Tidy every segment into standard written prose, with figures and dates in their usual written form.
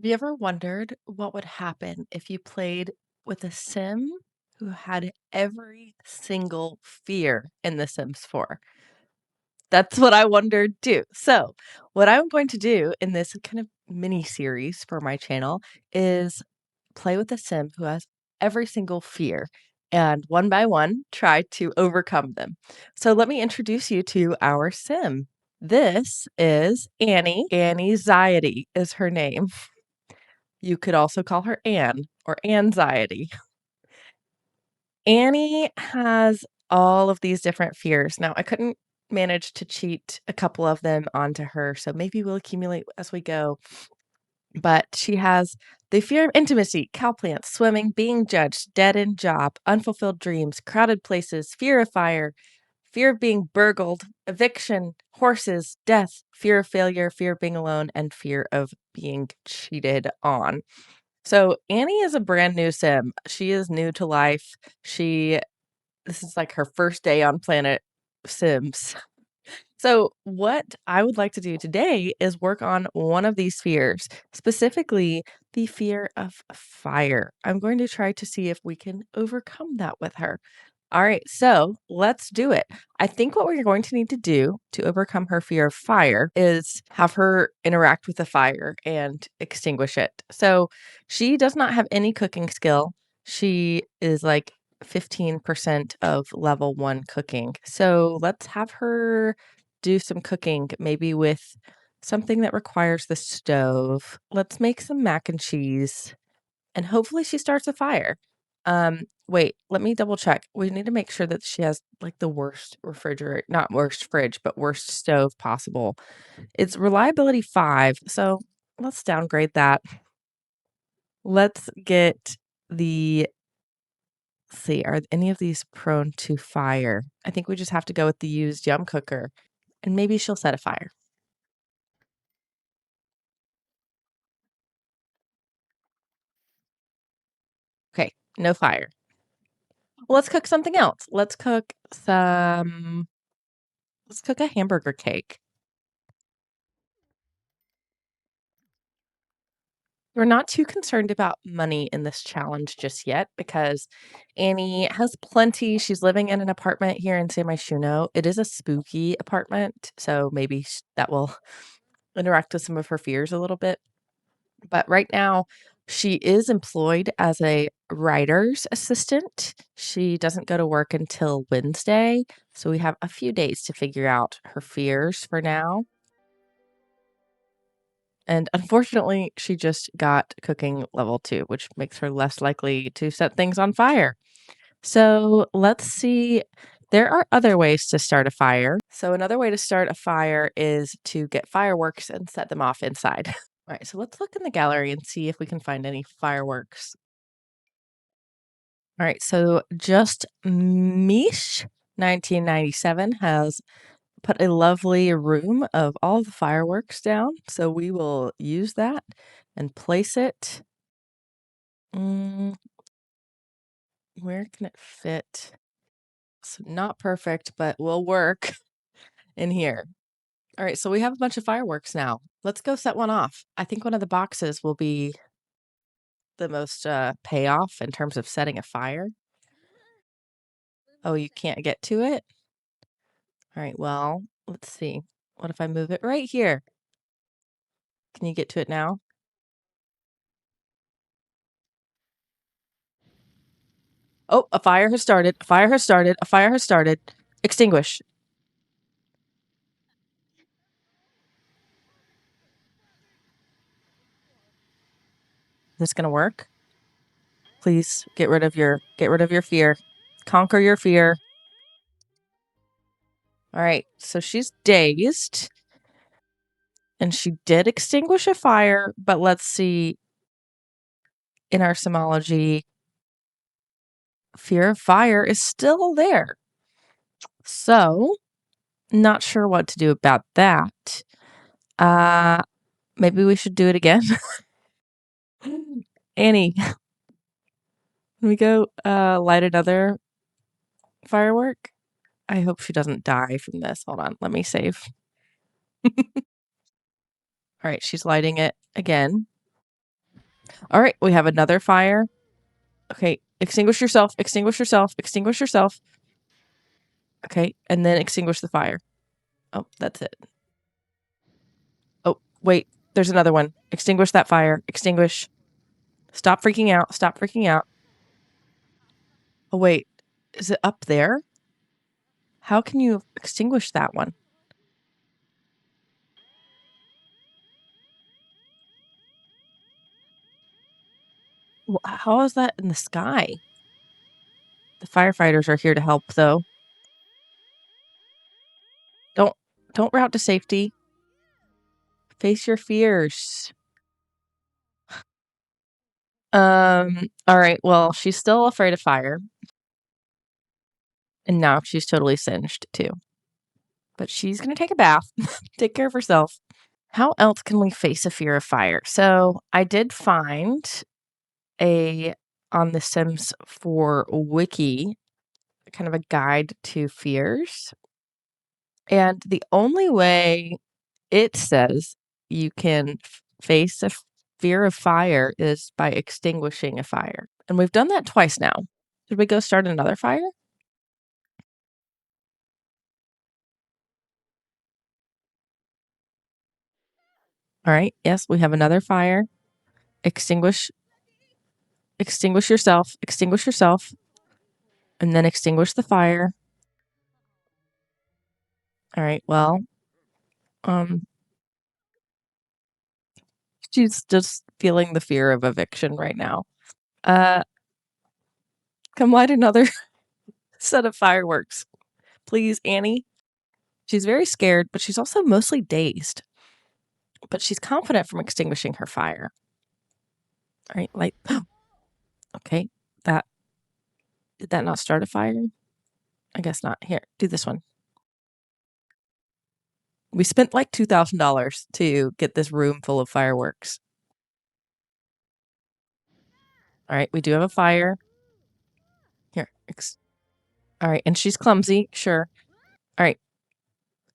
Have you ever wondered what would happen if you played with a sim who had every single fear in The Sims 4? That's what I wondered too. So, what I'm going to do in this kind of mini series for my channel is play with a sim who has every single fear and one by one try to overcome them. So, let me introduce you to our sim. This is Annie. Anxiety is her name. You could also call her Anne or anxiety. Annie has all of these different fears. Now, I couldn't manage to cheat a couple of them onto her, so maybe we'll accumulate as we go. But she has the fear of intimacy, cow plants, swimming, being judged, dead end job, unfulfilled dreams, crowded places, fear of fire, fear of being burgled, eviction, horses, death, fear of failure, fear of being alone, and fear of being cheated on. So Annie is a brand new sim. She is new to life. This is like her first day on Planet Sims. So what I would like to do today is work on one of these fears, specifically the fear of fire. I'm going to try to see if we can overcome that with her. All right, so let's do it. I think what we're going to need to do to overcome her fear of fire is have her interact with the fire and extinguish it. So she does not have any cooking skill. She is like 15% of level 1 cooking. So let's have her do some cooking, maybe with something that requires the stove. Let's make some mac and cheese and hopefully she starts a fire. Wait, let me double check. We need to make sure that she has like the worst refrigerator, not worst fridge, but worst stove possible. It's reliability 5, so let's downgrade that. Let's get the let's see, are any of these prone to fire? I think we just have to go with the used yum cooker and maybe she'll set a fire. Okay, no fire. Well, let's cook something else. Let's cook a hamburger cake. We're not too concerned about money in this challenge just yet because Annie has plenty. She's living in an apartment here in San Myshuno. It is a spooky apartment, so maybe that will interact with some of her fears a little bit. But right now, she is employed as a writer's assistant. She doesn't go to work until Wednesday, so we have a few days to figure out her fears for now. And unfortunately, she just got cooking level 2, which makes her less likely to set things on fire. So let's see. There are other ways to start a fire. So another way to start a fire is to get fireworks and set them off inside. All right, so let's look in the gallery and see if we can find any fireworks. All right, so just Mish 1997 has put a lovely room of all the fireworks down. So we will use that and place it. Mm, where can it fit? It's not perfect, but will work in here. All right, so we have a bunch of fireworks now. Let's go set one off. I think one of the boxes will be the most payoff in terms of setting a fire. Oh, you can't get to it? All right, well, let's see. What if I move it right here? Can you get to it now? Oh, a fire has started. A fire has started. A fire has started. Extinguish. Is this gonna work? Please get rid of your fear. Conquer your fear. All right, so she's dazed. And she did extinguish a fire, but let's see in our simology, fear of fire is still there. So, not sure what to do about that. Maybe we should do it again. Annie, can we go light another firework? I hope she doesn't die from this. Hold on, let me save. All right, she's lighting it again. All right, we have another fire. Okay, extinguish yourself, extinguish yourself, extinguish yourself. Okay, and then extinguish the fire. Oh, that's it. Oh, wait, there's another one. Extinguish that fire. Extinguish. Stop freaking out. Stop freaking out. Oh, wait, is it up there? How can you extinguish that one? How is that in the sky? The firefighters are here to help, though. Don't don't route to safety. Face your fears. All right, well, she's still afraid of fire, and now she's totally singed too. But she's gonna take a bath, take care of herself. How else can we face a fear of fire? So I did find a on the Sims 4 wiki, kind of a guide to fears. And the only way it says you can face a fear of fire is by extinguishing a fire. And we've done that twice now. Should we go start another fire? All right. Yes, we have another fire. Extinguish extinguish yourself, and then extinguish the fire. All right. Well, um she's just feeling the fear of eviction right now. Uh come light another set of fireworks. Please, Annie. She's very scared, but she's also mostly dazed. But she's confident from extinguishing her fire. All right, light. Okay, that did that not start a fire? I guess not. Here, do this one. We spent like $2,000 to get this room full of fireworks. All right, we do have a fire. Here. All right, and she's clumsy, sure. All right,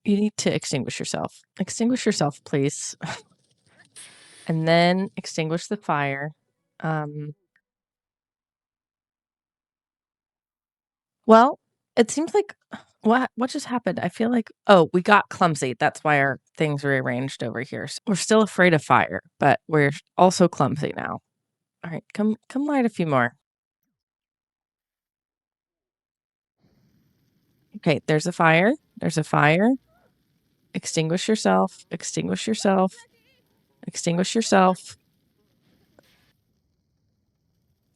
you need to extinguish yourself. Extinguish yourself, please. And then extinguish the fire. Um, well, it seems like what just happened? I feel like we got clumsy. That's why our things rearranged over here. So we're still afraid of fire, but we're also clumsy now. All right, come light a few more. Okay, there's a fire. There's a fire. Extinguish yourself. Extinguish yourself. Extinguish yourself.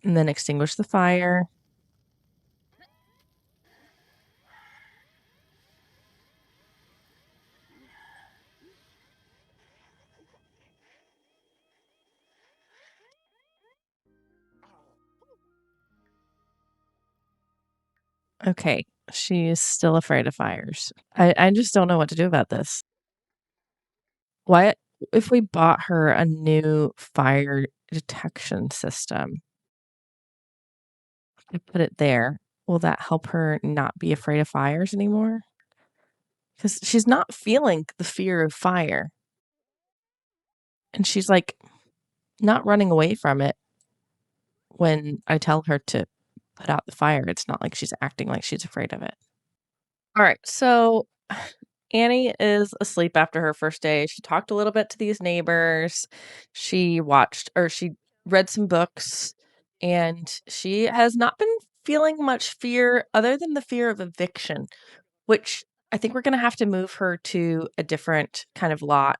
And then extinguish the fire. Okay, she's still afraid of fires. I just don't know what to do about this. What if we bought her a new fire detection system? I put it there. Will that help her not be afraid of fires anymore? Because she's not feeling the fear of fire. And she's like not running away from it when I tell her to put out the fire. It's not like she's acting like she's afraid of it. All right. So Annie is asleep after her first day. She talked a little bit to these neighbors. She watched or she read some books, and she has not been feeling much fear other than the fear of eviction, which I think we're going to have to move her to a different kind of lot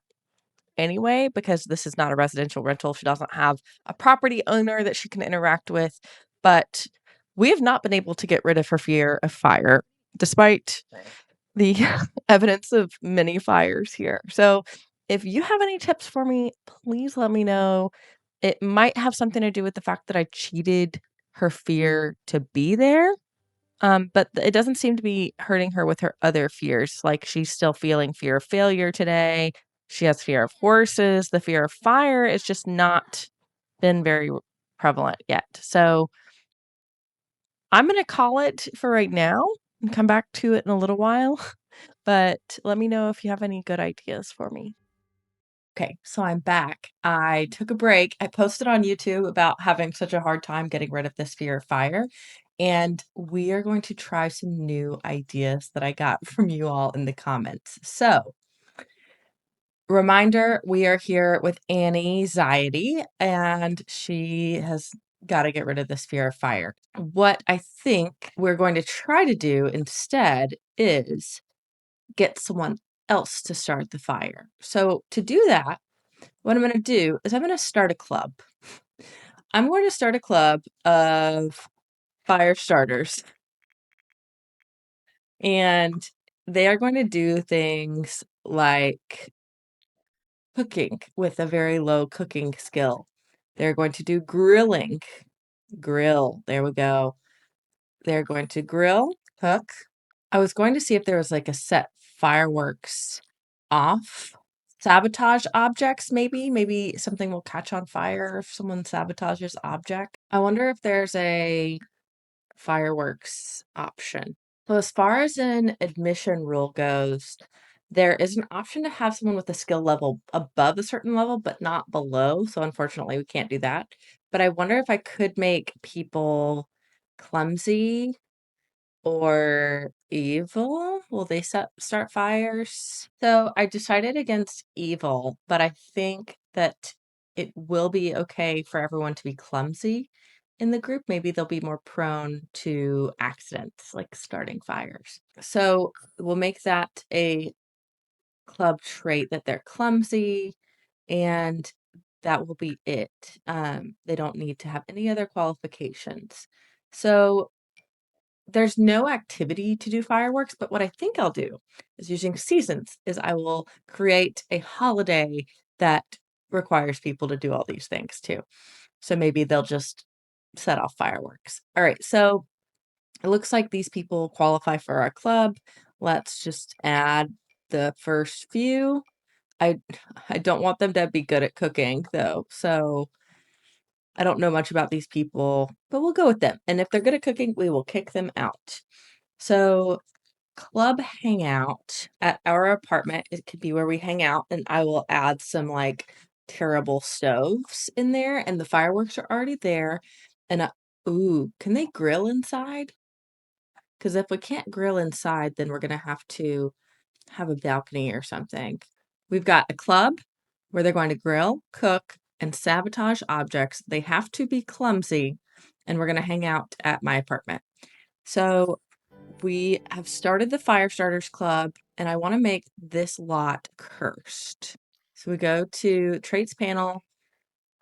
anyway, because this is not a residential rental. She doesn't have a property owner that she can interact with. But we have not been able to get rid of her fear of fire, despite the evidence of many fires here. So if you have any tips for me, please let me know. It might have something to do with the fact that I cheated her fear to be there. But it doesn't seem to be hurting her with her other fears. Like she's still feeling fear of failure today. She has fear of horses. The fear of fire is just not been very prevalent yet. So I'm going to call it for right now and come back to it in a little while. But let me know if you have any good ideas for me. Okay, so I'm back. I took a break. I posted on YouTube about having such a hard time getting rid of this fear of fire, and we are going to try some new ideas that I got from you all in the comments. So, reminder, we are here with Annie Anxiety, and she has got to get rid of this fear of fire. What I think we're going to try to do instead is get someone else to start the fire. So, to do that, what I'm gonna do is I'm gonna start a club. I'm going to start a club of fire starters, and they are going to do things like cooking with a very low cooking skill. They're going to do grilling. Grill, there we go. They're going to grill, cook. I was going to see if there was, like, a set fireworks off. Sabotage objects, maybe? Maybe something will catch on fire if someone sabotages object. I wonder if there's a fireworks option. So as far as an admission rule goes, there is an option to have someone with a skill level above a certain level, but not below. So unfortunately, we can't do that. But I wonder if I could make people clumsy or evil? Will they start fires? So I decided against evil, but I think that it will be okay for everyone to be clumsy in the group. Maybe they'll be more prone to accidents, like starting fires. So we'll make that a club trait that they're clumsy, and that will be it. They don't need to have any other qualifications. So there's no activity to do fireworks, but what I think I'll do is using seasons is I will create a holiday that requires people to do all these things too. So maybe they'll just set off fireworks. All right, so it looks like these people qualify for our club. Let's just add the first few. I I don't want them to be good at cooking though. So I don't know much about these people, but we'll go with them. And if they're good at cooking, we will kick them out. So club hangout at our apartment, it could be where we hang out, and I will add some, like, terrible stoves in there, and the fireworks are already there, and, ooh, can they grill inside? Because if we can't grill inside, then we're gonna have to have a balcony or something. We've got a club where they're going to grill, cook, and sabotage objects. They have to be clumsy, and we're gonna hang out at my apartment. So we have started the Fire Starters Club, and I want to make this lot cursed. So we go to traits panel,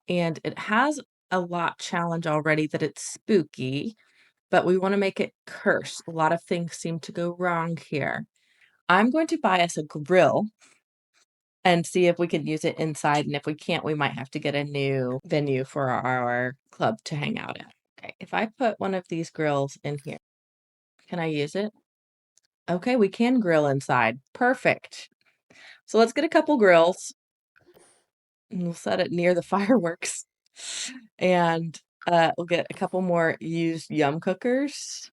and it has a lot challenge already that it's spooky, but we want to make it cursed. A lot of things seem to go wrong here. I'm going to buy us a grill and see if we can use it inside, and if we can't, we might have to get a new venue for our club to hang out at. Okay, if I put one of these grills in here, can I use it? Okay, we can grill inside. Perfect. So let's get a couple grills and we'll set it near the fireworks. And we'll get a couple more used yum cookers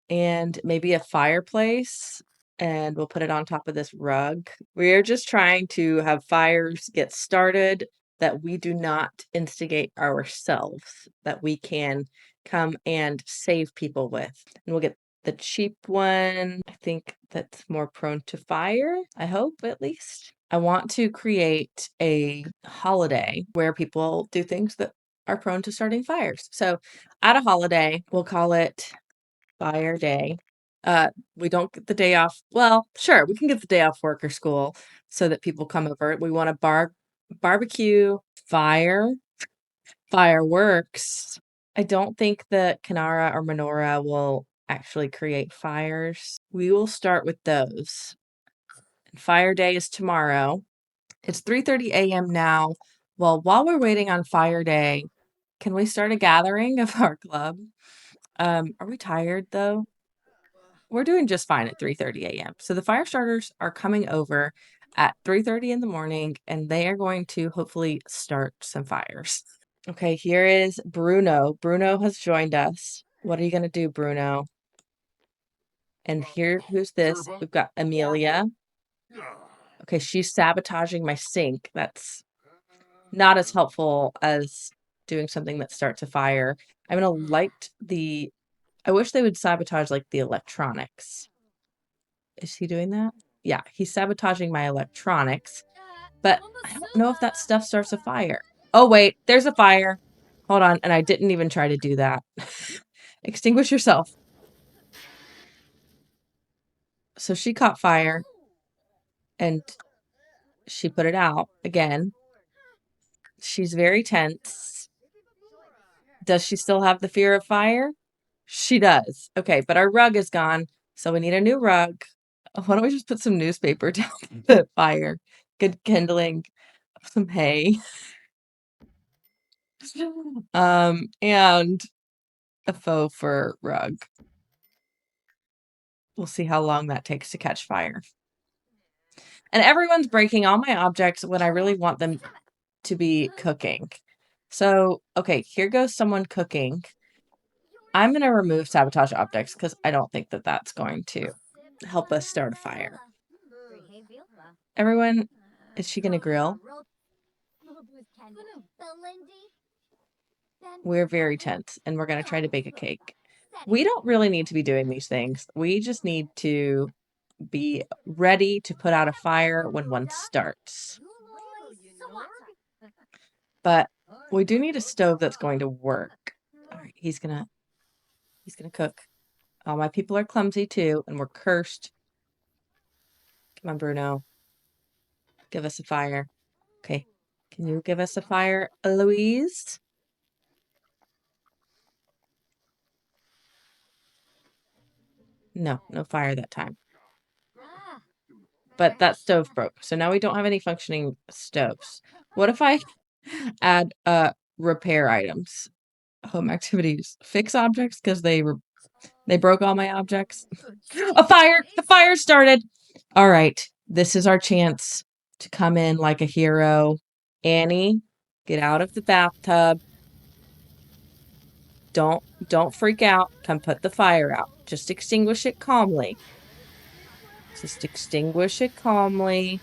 and maybe a fireplace, and we'll put it on top of this rug. We're just trying to have fires get started that we do not instigate ourselves, that we can come and save people with. And we'll get the cheap one, I think that's more prone to fire, I hope at least. I want to create a holiday where people do things that are prone to starting fires. So at a holiday, we'll call it Fire Day. We don't get the day off. Well, sure, we can get the day off work or school so that people come over. We want to barbecue, fireworks. I don't think that Kanara or Menorah will actually create fires. We will start with those. Fire Day is tomorrow. It's 3:30 a.m. now. Well, while we're waiting on Fire Day, can we start a gathering of our club? Are we tired though? We're doing just fine at 3:30 a.m. So the fire starters are coming over at 3:30 in the morning, and they are going to hopefully start some fires. Okay, here is Bruno. Bruno has joined us. What are you going to do, Bruno? And here, who's this? We've got Amelia. Okay, she's sabotaging my sink. That's not as helpful as doing something that starts a fire. I'm gonna light the I wish they would sabotage, like, the electronics. Is he doing that? Yeah, he's sabotaging my electronics, but I don't know if that stuff starts a fire. Oh, wait, there's a fire. Hold on, and I didn't even try to do that. Extinguish yourself. So she caught fire, and she put it out again. She's very tense. Does she still have the fear of fire? She does. Okay, but our rug is gone, so we need a new rug. Why don't we just put some newspaper down the fire? Good kindling, some hay. And a faux fur rug. We'll see how long that takes to catch fire. And everyone's breaking all my objects when I really want them to be cooking. So, okay, here goes someone cooking. I'm going to remove sabotage objects because I don't think that that's going to help us start a fire. Everyone, is she going to grill? We're very tense, and we're going to try to bake a cake. We don't really need to be doing these things. We just need to be ready to put out a fire when one starts. But we do need a stove that's going to work. All right, he's gonna cook. All my people are clumsy too, and we're cursed. Come on, Bruno. Give us a fire. Okay. Can you give us a fire, Eloise? No, no fire that time. But that stove broke. So now we don't have any functioning stoves. What if I add repair items? Home activities. Fix objects because they broke all my objects. A fire! The fire started! All right. This is our chance to come in like a hero. Annie, get out of the bathtub. Don't freak out. Come put the fire out. Just extinguish it calmly. Just extinguish it calmly.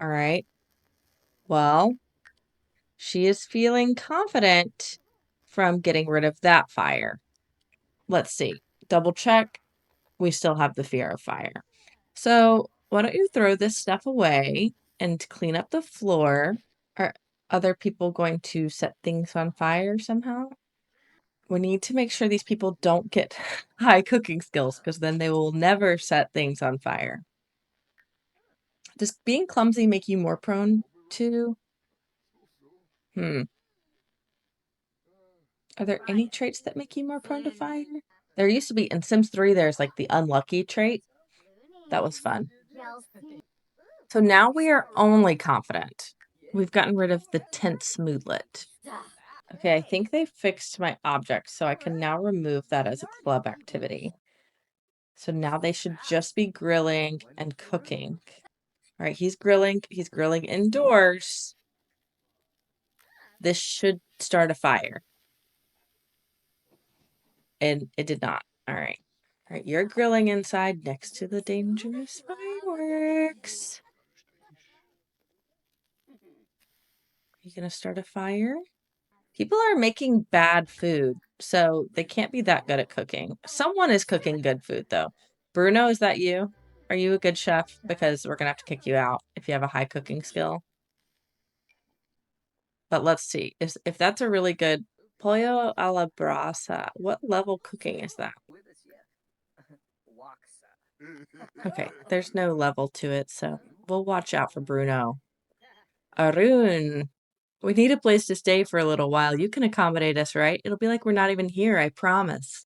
All right. Well, she is feeling confident from getting rid of that fire. Let's see. Double check. We still have the fear of fire. So why don't you throw this stuff away and clean up the floor? Are other people going to set things on fire somehow? We need to make sure these people don't get high cooking skills because then they will never set things on fire. Does being clumsy make you more prone to? Are there any traits that make you more prone to fire? There used to be in Sims 3, there's like the unlucky trait. That was fun. So now we are only confident. We've gotten rid of the tense moodlet. Okay, I think they fixed my object, so I can now remove that as a club activity. So now they should just be grilling and cooking. All right, he's grilling indoors. This should start a fire. And it did not. All right. All right, you're grilling inside next to the dangerous fireworks. You gonna start a fire? People are making bad food, so they can't be that good at cooking. Someone is cooking good food, though. Bruno, is that you? Are you a good chef? Because we're gonna have to kick you out if you have a high cooking skill. But let's see. If that's a really good pollo a la brasa, what level cooking is that? Okay, there's no level to it, so we'll watch out for Bruno. Arun, we need a place to stay for a little while. You can accommodate us, right? It'll be like we're not even here, I promise.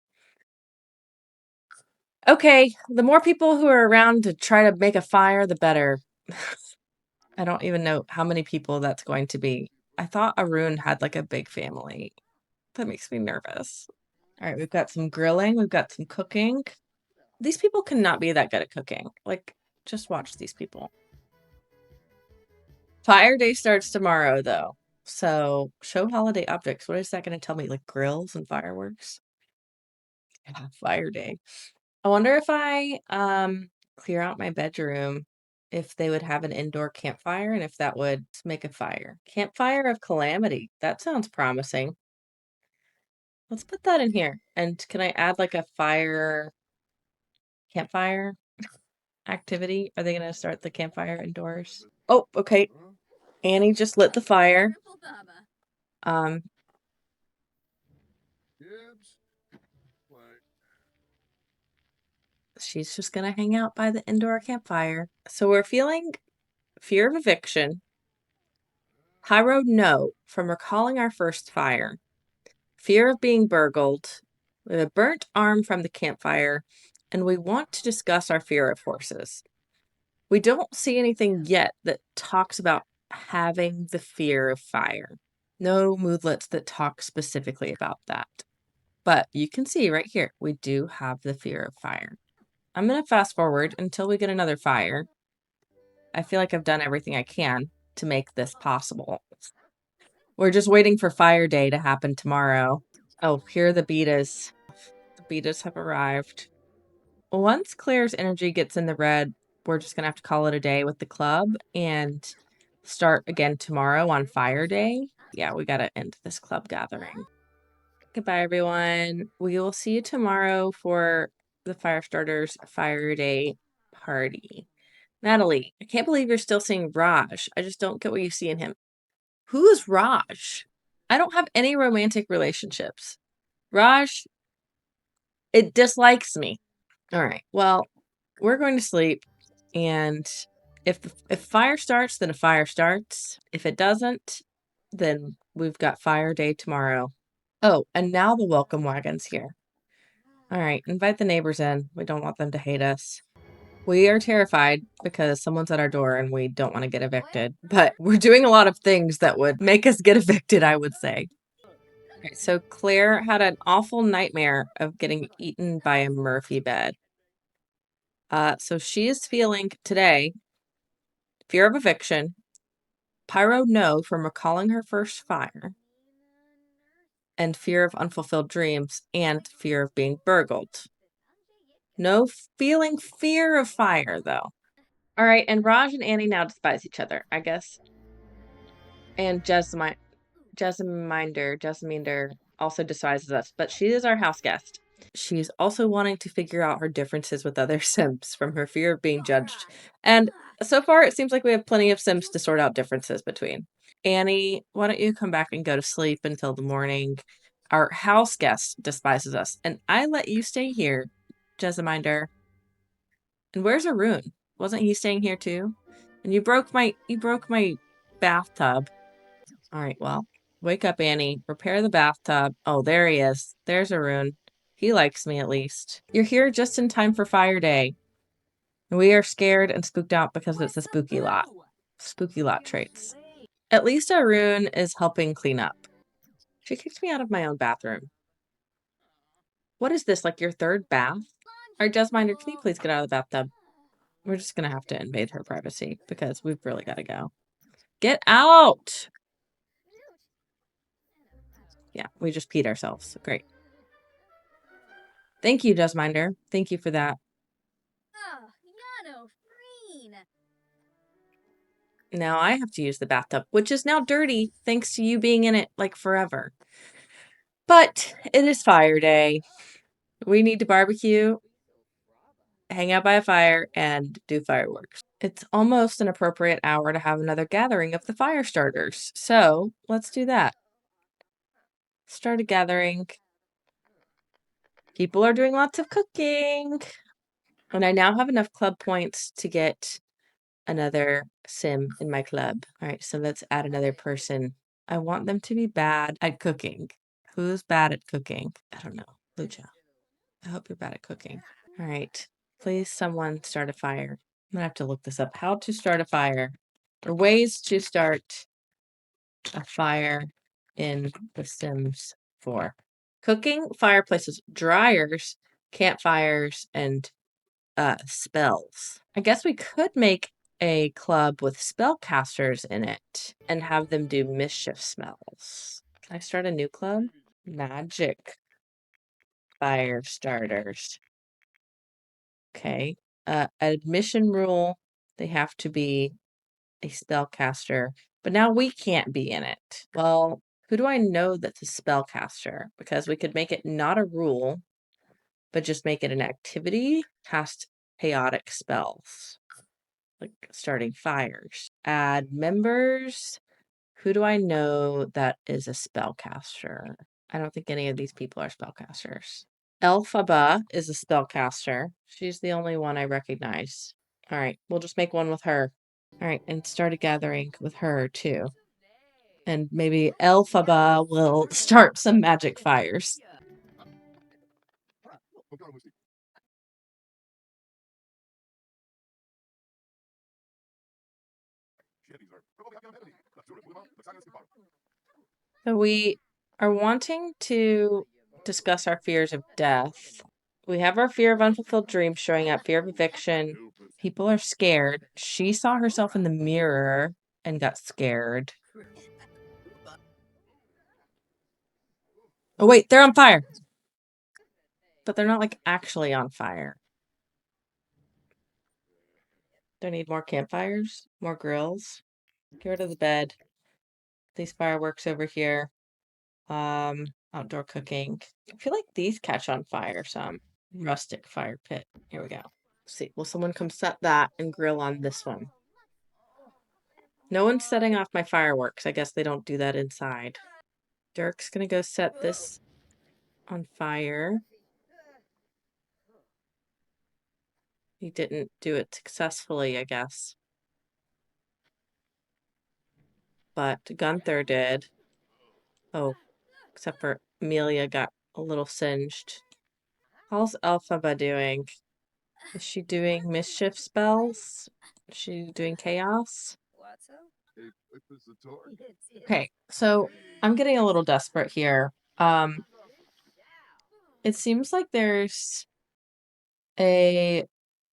Okay, the more people who are around to try to make a fire, the better. I don't even know how many people that's going to be. I thought Arun had like a big family. That makes me nervous. All right, we've got some grilling, we've got some cooking. These people cannot be that good at cooking. Like, just watch these people. Fire day starts tomorrow, though. So, show holiday objects. What is that going to tell me? Like grills and fireworks? Yeah, fire day. I wonder if I clear out my bedroom, if they would have an indoor campfire and if that would make a fire. Campfire of calamity. That sounds promising. Let's put that in here. And can I add like a campfire activity? Are they going to start the campfire indoors? Oh, okay. Annie just lit the fire. Um, she's just gonna hang out by the indoor campfire. So we're feeling fear of eviction, high road no from recalling our first fire, fear of being burgled, we have a burnt arm from the campfire, and we want to discuss our fear of horses. We don't see anything yet that talks about having the fear of fire. No moodlets that talk specifically about that. But you can see right here, we do have the fear of fire. I'm going to fast forward until we get another fire. I feel like I've done everything I can to make this possible. We're just waiting for fire day to happen tomorrow. Oh, here are the betas. The betas have arrived. Once Claire's energy gets in the red, we're just going to have to call it a day with the club and start again tomorrow on fire day. Yeah, we got to end this club gathering. Goodbye, everyone. We will see you tomorrow for the Firestarters Fire Day party. Natalie, I can't believe you're still seeing Raj. I just don't get what you see in him. Who is Raj? I don't have any romantic relationships. Raj, it dislikes me. All right. Well, we're going to sleep, and if fire starts, then a fire starts. If it doesn't, then we've got fire day tomorrow. Oh, and now the welcome wagon's here. All right, invite the neighbors in. We don't want them to hate us. We are terrified because someone's at our door and we don't want to get evicted. But we're doing a lot of things that would make us get evicted, I would say. Okay, so Claire had an awful nightmare of getting eaten by a Murphy bed. So she is feeling today fear of eviction, pyro no from recalling her first fire, and fear of unfulfilled dreams, and fear of being burgled. No feeling fear of fire, though. All right, and Raj and Annie now despise each other, I guess. And Jesminder also despises us, but she is our house guest. She's also wanting to figure out her differences with other Sims from her fear of being judged. And so far, it seems like we have plenty of Sims to sort out differences between. Annie, why don't you come back and go to sleep until the morning? Our house guest despises us, and I let you stay here, Jesminder. And where's Arun? Wasn't he staying here too? And you broke my bathtub. All right, well, wake up, Annie. Repair the bathtub. Oh, there he is. There's Arun. He likes me at least. You're here just in time for fire day. We are scared and spooked out because it's a spooky lot. Spooky lot traits. At least Arun is helping clean up. She kicked me out of my own bathroom. What is this, like your third bath? All right, Jesminder, can you please get out of the bathtub? We're just gonna have to invade her privacy because we've really got to go. Get out! Yeah, we just peed ourselves. Great. Thank you, Jesminder. Thank you for that. Now I have to use the bathtub, which is now dirty thanks to you being in it like forever. But it is fire day. We need to barbecue, hang out by a fire, and do fireworks. It's almost an appropriate hour to have another gathering of the fire starters. So let's do that. Start a gathering. People are doing lots of cooking. And I now have enough club points to get another sim in my club. All right, so let's add another person. I want them to be bad at cooking. Who's bad at cooking? I don't know. Lucha. I hope you're bad at cooking. All right. Please, someone start a fire. I'm gonna have to look this up. How to start a fire. Or ways to start a fire in The Sims 4. Cooking, fireplaces, dryers, campfires, and spells. I guess we could make a club with spellcasters in it and have them do mischief spells. Can I start a new club? Magic fire starters. Okay. Admission rule, they have to be a spellcaster, but now we can't be in it. Well, who do I know that's a spellcaster? Because we could make it not a rule, but just make it an activity, cast chaotic spells, like starting fires. Add members. Who do I know that is a spellcaster? I don't think any of these people are spellcasters. Elphaba is a spellcaster. She's the only one I recognize. All right, we'll just make one with her. All right, and start a gathering with her too. And maybe Elphaba will start some magic fires. So we are wanting to discuss our fears of death. We have our fear of unfulfilled dreams showing up, fear of eviction. People are scared. She saw herself in the mirror and got scared. Oh, wait, they're on fire. But they're not like actually on fire. Do I need more campfires? More grills? Get rid of the bed. These fireworks over here. Outdoor cooking. I feel like these catch on fire some. Rustic fire pit. Here we go. Let's see, will someone come set that and grill on this one? No one's setting off my fireworks. I guess they don't do that inside. Dirk's gonna go set this on fire. He didn't do it successfully, I guess. But Gunther did. Oh, except for Amelia got a little singed. How's Elphaba doing? Is she doing mischief spells? Is she doing chaos? Okay, so I'm getting a little desperate here. It seems like there's a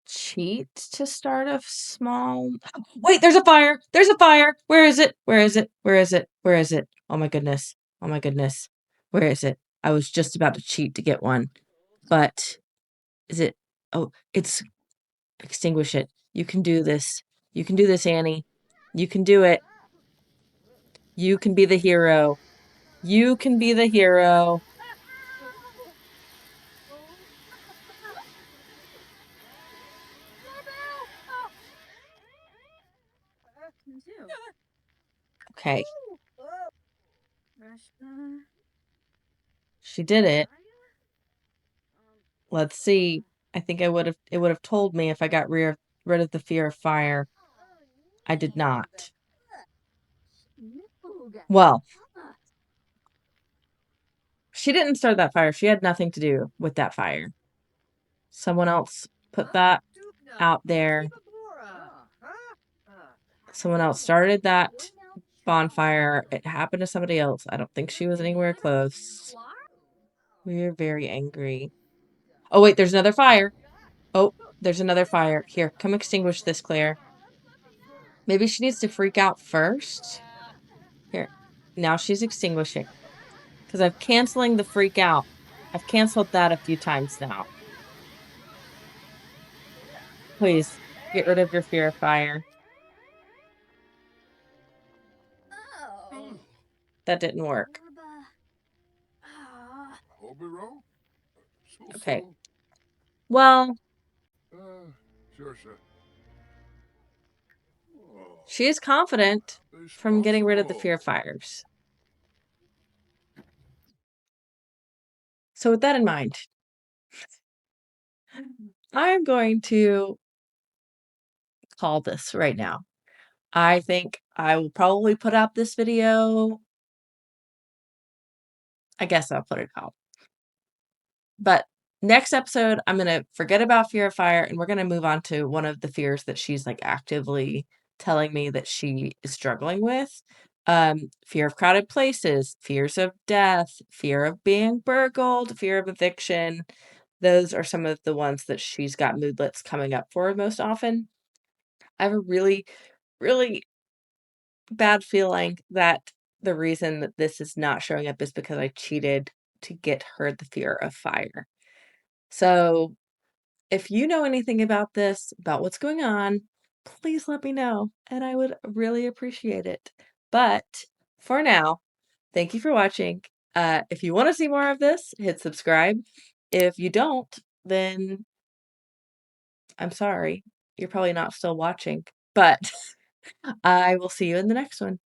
cheat to start a small. Wait, there's a fire! There's a fire! Where is it? Where is it? Where is it? Where is it? Oh my goodness. Oh my goodness. Where is it? I was just about to cheat to get one. But is it? Oh, it's extinguish it. You can do this. You can do this, Annie. You can do it. You can be the hero. You can be the hero. Okay. She did it. Let's see. I think it would have told me if I got rid of the fear of fire. I did not. Well, she didn't start that fire. She had nothing to do with that fire. Someone else put that out there. Someone else started that bonfire. It happened to somebody else. I don't think she was anywhere close. We're very angry. Oh, wait, there's another fire. Oh, there's another fire. Here, come extinguish this, Claire. Maybe she needs to freak out first. Here, now she's extinguishing. Because I'm canceling the freak out. I've canceled that a few times now. Please, get rid of your fear of fire. That didn't work. Okay. Well, she is confident from getting rid of the fear fires. So with that in mind, I'm going to call this right now. I think I will probably put out this video. I guess I'll put it out. But next episode, I'm going to forget about fear of fire and we're going to move on to one of the fears that she's like actively telling me that she is struggling with. Fear of crowded places, fears of death, fear of being burgled, fear of eviction. Those are some of the ones that she's got moodlets coming up for most often. I have a really, really bad feeling that the reason that this is not showing up is because I cheated to get her the fear of fire. So, if you know anything about this, about what's going on, please let me know, and I would really appreciate it. But for now, thank you for watching. If you wanna see more of this, hit subscribe. If you don't, then I'm sorry. You're probably not still watching, but I will see you in the next one.